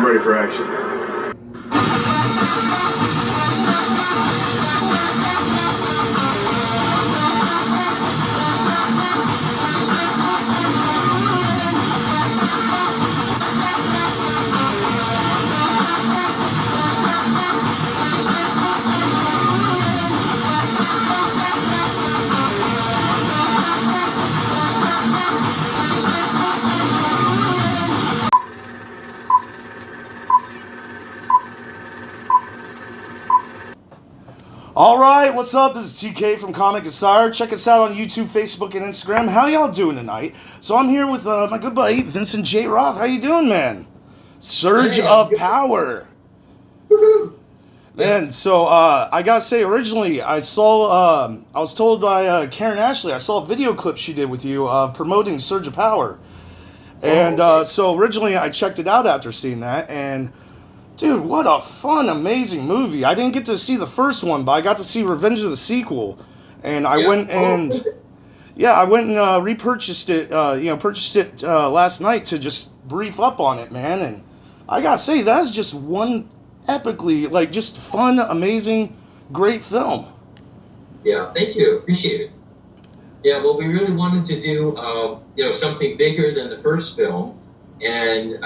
I'm ready for action. Alright, what's up? This is TK from Comic Desire. Check us out on YouTube, Facebook, and Instagram. How y'all doing tonight? So I'm here with my good buddy, Vincent J. Roth. How you doing, man? Surge of Power. Man, so I gotta say, originally I saw, I was told by Karen Ashley, I saw a video clip she did with you promoting Surge of Power. And so originally I checked it out after seeing that, and dude, what a fun, amazing movie. I didn't get to see the first one, but I got to see Revenge of the sequel. And I went and, repurchased it, purchased it last night to just brief up on it, man. And I gotta say, that's just one epically, just fun, amazing, great film. Yeah, thank you. Appreciate it. Yeah, well, we really wanted to do, something bigger than the first film. And,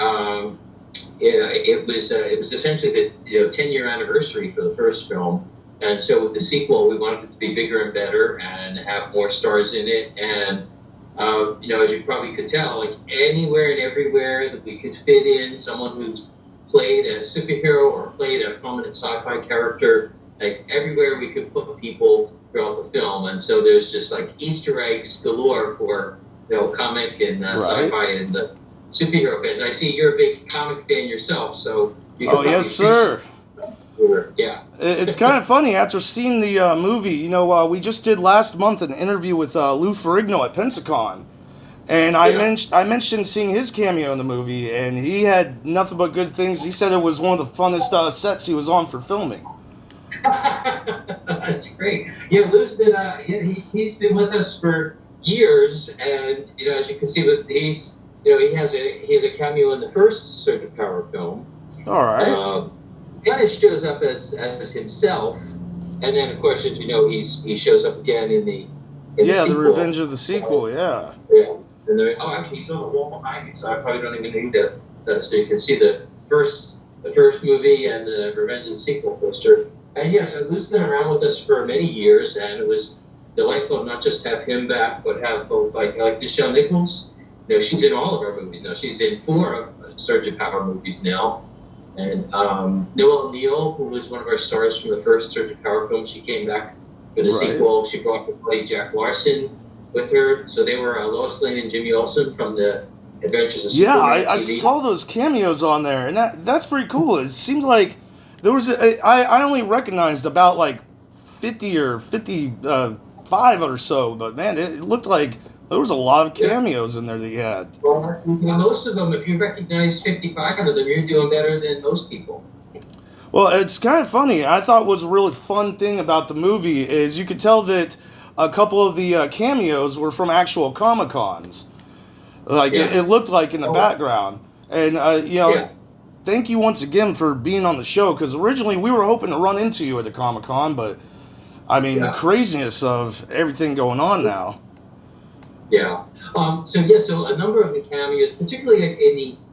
it was essentially the 10-year anniversary for the first film, and so with the sequel we wanted it to be bigger and better and have more stars in it, and as you probably could tell, anywhere and everywhere that we could fit in someone who's played a superhero or played a prominent sci-fi character, everywhere we could put people throughout the film. And so there's just Easter eggs galore for comic and sci-fi and superhero fans. I see you're a big comic fan yourself, so you can yes, sir. Yeah. It's kind of funny after seeing the movie. We just did last month an interview with Lou Ferrigno at Pensacon, and I mentioned seeing his cameo in the movie, and he had nothing but good things. He said it was one of the funnest sets he was on for filming. That's great. Yeah, Lou's been he's been with us for years, and as you can see, he has a cameo in the first Surge of Power film. All right. Dennis shows up as himself, and then of course, as you know, he shows up again in the sequel. The Revenge of the sequel. Yeah. Yeah. And actually, he's on the wall behind me, so I probably don't even need that. So you can see the first movie and the Revenge of the sequel poster. And yes, Lou's been around with us for many years, and it was delightful not just to have him back, but have both like Nichelle Nichols. She's in all of our movies now. She's in 4 of Surge of Power movies now. And Noelle Neal, who was one of our stars from the first Surge of Power film, she came back for the sequel. She brought to play Jack Larson with her. So they were Lois Lane and Jimmy Olsen from the Adventures of Superman. Yeah, I saw those cameos on there, and that's pretty cool. It seems like there was I only recognized about 50 or 55 or so, but man, it looked like there was a lot of cameos in there that you had. Well, most of them, if you recognize 55 of them, you're doing better than most people. Well, it's kind of funny. I thought was a really fun thing about the movie is you could tell that a couple of the cameos were from actual Comic-Cons. It looked like in the background. And, thank you once again for being on the show, because originally we were hoping to run into you at the Comic-Con, but, the craziness of everything going on now. Yeah. So a number of the cameos, particularly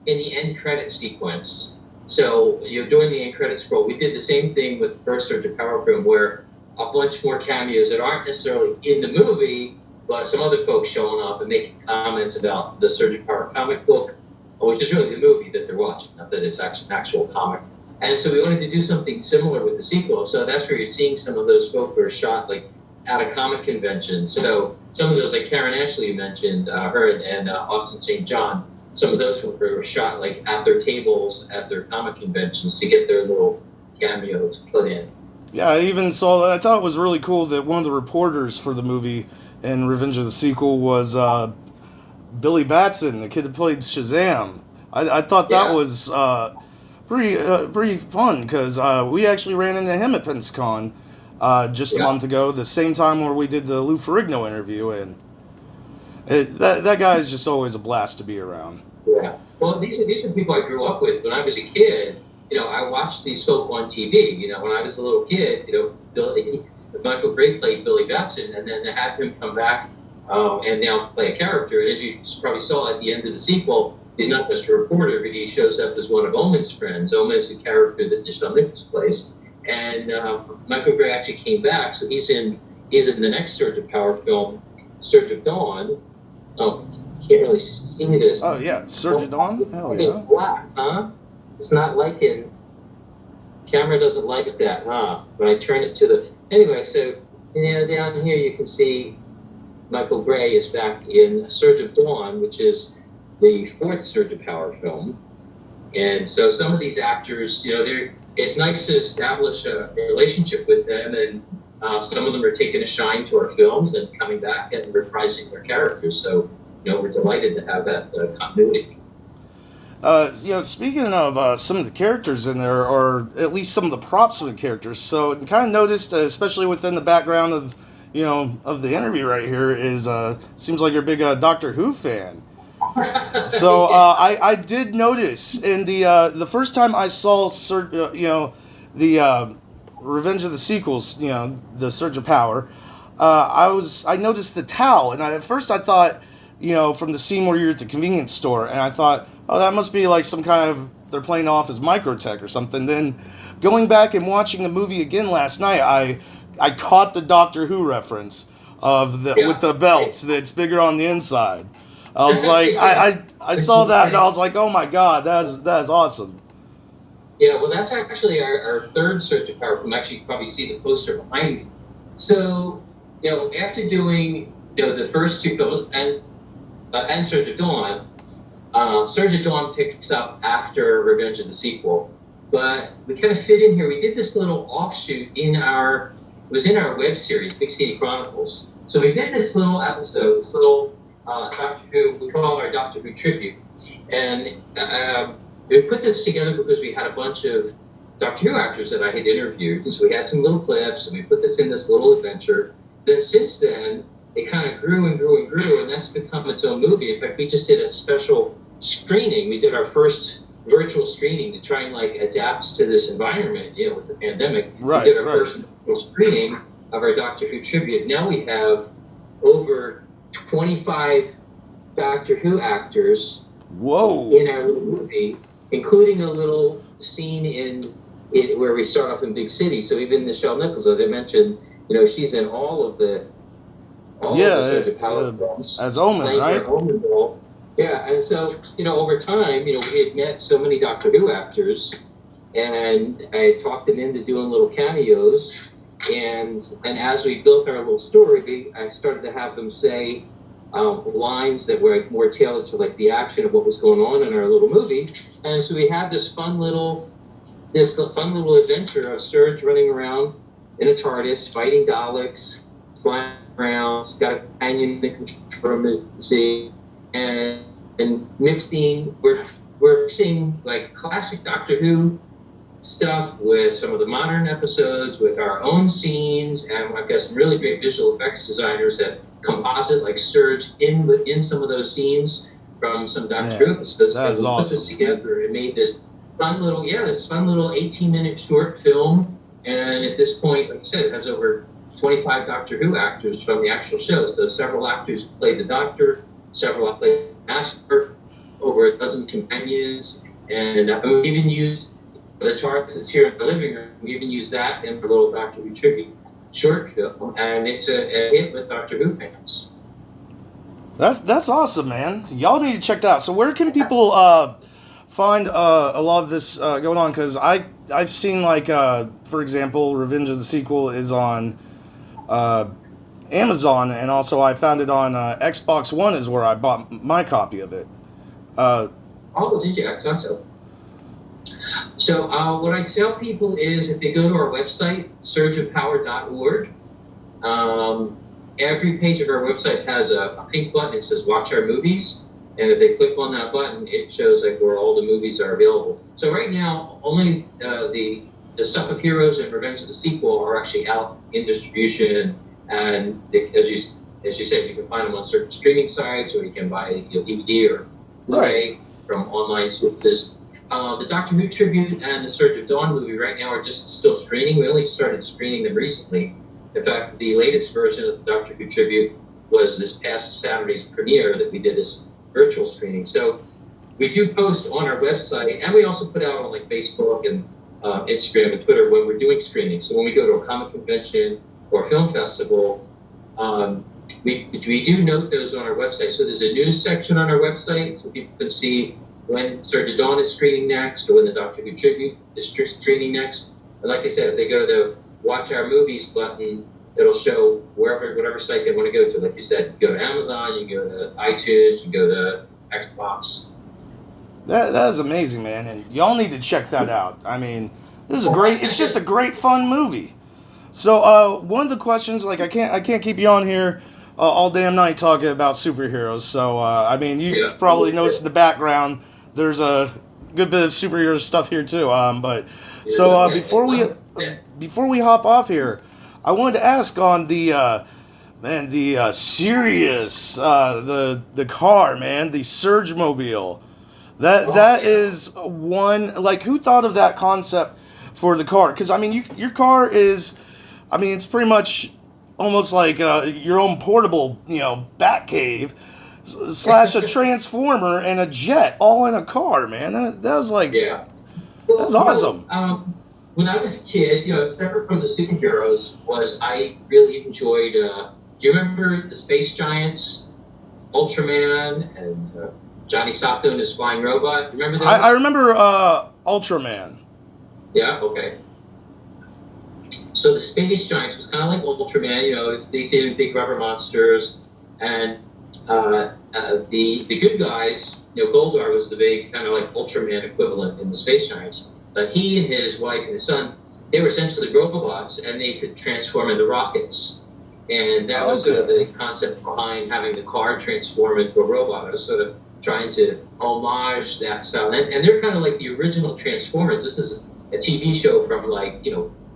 in the end credit sequence. So during the end credit scroll, we did the same thing with the first Surge of Power film, where a bunch more cameos that aren't necessarily in the movie, but some other folks showing up and making comments about the Surge of Power comic book, which is really the movie that they're watching, not that it's actual comic. And so we wanted to do something similar with the sequel. So that's where you're seeing some of those folks who are shot at a comic convention. So some of those, like Karen Ashley you mentioned, her and Austin St. John, some of those were shot at their tables at their comic conventions to get their little cameos put in. Yeah, I even saw that. I thought it was really cool that one of the reporters for the movie in Revenge of the sequel was Billy Batson, the kid that played Shazam. I thought that was pretty fun, because we actually ran into him at Pensacon just a month ago, the same time where we did the Lou Ferrigno interview, and that guy is just always a blast to be around. Yeah. Well, these are people I grew up with. When I was a kid, I watched these folk on TV. When I was a little kid, Michael Gray played Billy Batson, and then to have him come back and now play a character. And as you probably saw at the end of the sequel, he's not just a reporter, but he shows up as one of Omen's friends. Omen is the character that Nichelle Nichols plays. And Michael Gray actually came back, so he's in the next Surge of Power film, Surge of Dawn. Oh, can't really see this. Oh yeah, Surge of Dawn. Hell yeah. It's black, huh? It's not liking. Camera doesn't like that, huh? When I turn it to the anyway, so down here you can see Michael Gray is back in Surge of Dawn, which is the fourth Surge of Power film, and so some of these actors, it's nice to establish a relationship with them, and some of them are taking a shine to our films and coming back and reprising their characters. So, we're delighted to have that continuity. Speaking of some of the characters in there, or at least some of the props for the characters, so I kind of noticed, especially within the background of, of the interview right here, is seems like you're a big Doctor Who fan. So I did notice in the first time I saw the Revenge of the Sequels, the Surge of Power, I noticed the towel, and at first I thought, from the scene where you're at the convenience store, and I thought, oh, that must be like some kind of, they're playing off as Microtech or something. Then going back and watching the movie again last night, I caught the Doctor Who reference of with the belt that's bigger on the inside. I was like, I saw that and I was like, oh my God, that is awesome. Yeah, well, that's actually our third Surge of Power film. Actually, you can probably see the poster behind me. So, after doing the first two films and Surge of Dawn, Surge of Dawn picks up after Revenge of the Sequel, but we kind of fit in here. We did this little offshoot in our web series, Big City Chronicles. So we did this little episode, this little Doctor Who, we call our Doctor Who tribute. And we put this together because we had a bunch of Doctor Who actors that I had interviewed. And so we had some little clips, and we put this in this little adventure. Then since then, it kind of grew and grew and grew, and that's become its own movie. In fact, we just did a special screening. We did our first virtual screening to try and adapt to this environment, with the pandemic. Right, we did our first virtual screening of our Doctor Who tribute. Now we have over 25 Doctor Who actors in our little movie, including a little scene in where we start off in Big City. So even Nichelle Nichols, as I mentioned, she's in all of the Surge of Power films as Omen, right? Omen role. Yeah, and so over time, we had met so many Doctor Who actors, and I talked them into doing little cameos. And as we built our little story, I started to have them say lines that were more tailored to the action of what was going on in our little movie. And so we had this fun little adventure of Surge running around in a TARDIS, fighting Daleks, flying around, got a companion in the control room, and mixing. We're mixing classic Doctor Who stuff with some of the modern episodes, with our own scenes, and I've got some really great visual effects designers that composite Surge in some of those scenes from some Doctor Who episodes. That's and we awesome. Put this together and made this fun little 18-minute short film. And at this point, like I said, it has over 25 Doctor Who actors from the actual shows. So several actors played the Doctor, several played the Master, over a dozen companions, and we even used the charts that's here in the living room. We even use that in the little Doctor Who tribute short film, and it's a hit with Doctor Who fans. That's awesome, man. Y'all need to check that out. So where can people find a lot of this going on? Because I've seen for example, Revenge of the Sequel is on Amazon, and also I found it on Xbox One is where I bought my copy of it. Oh, did you? I thought so. So what I tell people is if they go to our website, surgeofpower.org, every page of our website has a pink button that says watch our movies. And if they click on that button, it shows where all the movies are available. So right now, only the Stuff of Heroes and Revenge of the Sequel are actually out in distribution. And as you said, you can find them on certain streaming sites, or you can buy DVD or Blu-ray. from online sources. The Doctor Who tribute and the Surge of Dawn movie right now are just still screening. We only started screening them recently. In fact, the latest version of the Doctor Who tribute was this past Saturday's premiere that we did this virtual screening. So we do post on our website, and we also put out on like Facebook and Instagram and Twitter when we're doing screenings. So when we go to a comic convention or a film festival, we do note those on our website. So there's a news section on our website, so people can see when Surge of Dawn is screening next, or when the Doctor Who tribute is screening next. And like I said, if they go to the Watch Our Movies button, it'll show whatever site they want to go to. Like you said, you go to Amazon, you go to iTunes, you go to Xbox. That is amazing, man, and y'all need to check that out. I mean, this is great. It's just a great, fun movie. So, one of the questions, like I can't keep you on here all damn night talking about superheroes. So, I mean, you probably noticed in the background there's a good bit of superhero stuff here too. Before we hop off here, I wanted to ask on the Sirius, the car, man, the Surge Mobile. That is one, like, who thought of that concept for the car? Because, I mean, your car is, I mean, it's pretty much almost like your own portable, bat cave / a transformer and a jet all in a car, man. That was like, well, that's awesome. When I was a kid, separate from the superheroes, was I really enjoyed, do you remember the Space Giants, Ultraman, and Johnny Sato and his flying robot? Remember those? I remember Ultraman. Yeah, okay. So the Space Giants was kind of like Ultraman, it was big rubber monsters, and the good guys, Goldar was the big kind of like Ultraman equivalent in the Space Giants. But he and his wife and his son, they were essentially robots, and they could transform into rockets. And that was sort of the concept behind having the car transform into a robot. I was sort of trying to homage that style. And they're kind of like the original Transformers. This is a TV show from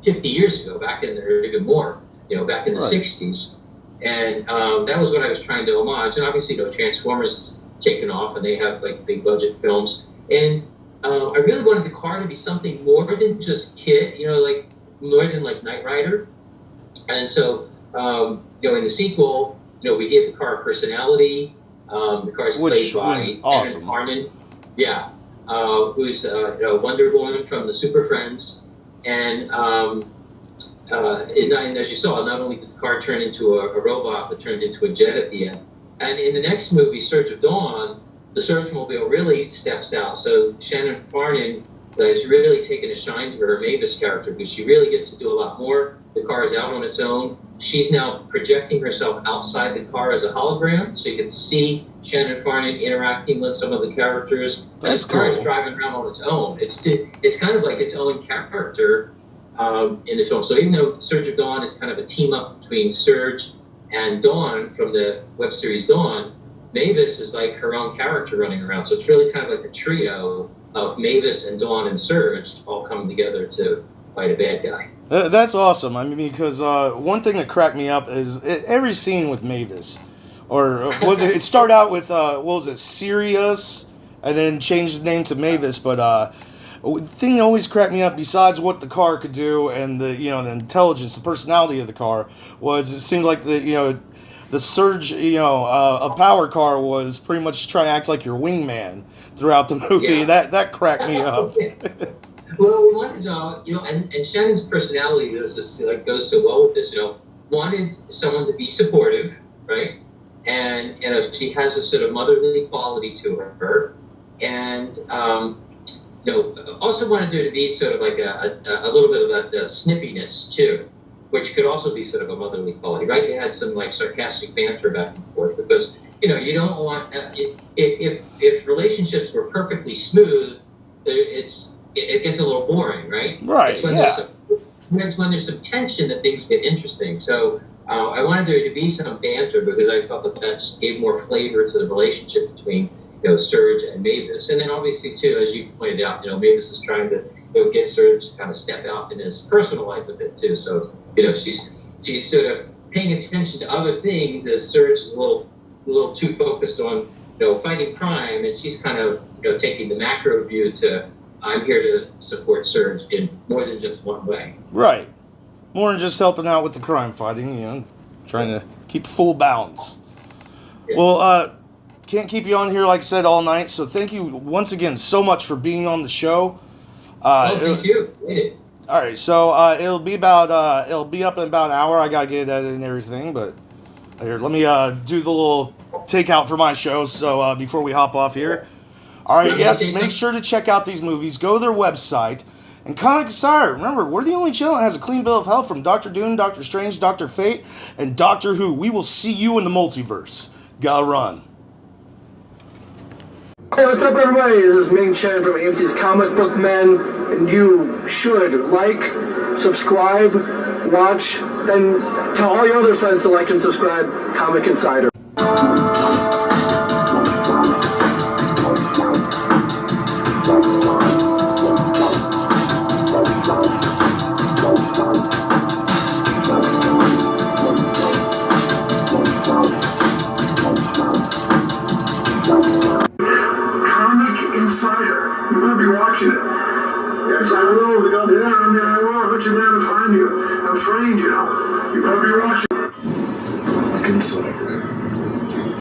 50 years ago, back in there, even more, back in the 60s. And that was what I was trying to homage. And obviously, Transformers taken off, and they have like big budget films. And I really wanted the car to be something more than just kit, more than like Knight Rider. And so, in the sequel, we gave the car a personality. The car's played by awesome. Carman, who's Wonder Woman from the Super Friends. And as you saw, not only did the car turn into a robot, but turned into a jet at the end. And in the next movie, Surge of Dawn, the Surge Mobile really steps out. So Shannon Farnan has really taken a shine to her Mavis character, because she really gets to do a lot more. The car is out on its own. She's now projecting herself outside the car as a hologram, so you can see Shannon Farnan interacting with some of the characters. That's cool. The car is cool. driving around on its own. It's kind of like its own character in the film. So even though Surge of Dawn is kind of a team up between Surge and Dawn from the web series Dawn, Mavis is like her own character running around. So it's really kind of like a trio of Mavis and Dawn and Surge all coming together to fight a bad guy. That's awesome. I mean, because one thing that cracked me up is every scene with Mavis, or was it started out with what was it, Sirius, and then changed the name to Mavis. But the thing that always cracked me up, besides what the car could do and the the intelligence, the personality of the car, was it seemed like the Surge, a power car was pretty much trying to act like your wingman throughout the movie. Yeah. That cracked me up. Well, we wanted, and Shannon's personality goes so well with this. Wanted someone to be supportive, right? And she has a sort of motherly quality to her, and also wanted there to be sort of like a little bit of that snippiness too, which could also be sort of a motherly quality, right? You had some like sarcastic banter back and forth, because you don't want if relationships were perfectly smooth, it gets a little boring, right? Right. It's when there's some tension that things get interesting. So I wanted there to be some banter, because I felt that just gave more flavor to the relationship between Surge and Mavis. And then obviously too, as you pointed out, Mavis is trying to get Surge to kind of step out in his personal life a bit too. So she's sort of paying attention to other things, as Surge is a little too focused on fighting crime, and she's kind of taking the macro view to I'm here to support Surge in more than just one way. Right. More than just helping out with the crime fighting, trying to keep full balance. Yeah. Well, can't keep you on here, like I said, all night. So thank you once again so much for being on the show. Thank you. All right, so it'll be up in about an hour. I gotta get it edited and everything, but here, let me do the little takeout for my show. So before we hop off here, all right, yes, make sure to check out these movies. Go to their website and Comic Insider. Remember, we're the only channel that has a clean bill of health from Doctor Doom, Doctor Strange, Doctor Fate, and Doctor Who. We will see you in the multiverse. Gotta run. Hey, what's up, everybody? This is Ming Chen from AMC's Comic Book Men, and you should like, subscribe, watch, and tell all your other friends to like and subscribe Comic Insider. You better be watching it. Yes, I will. Yeah, I will. I'll let you man to find you. I'm framed, you know. You better be watching. Insider.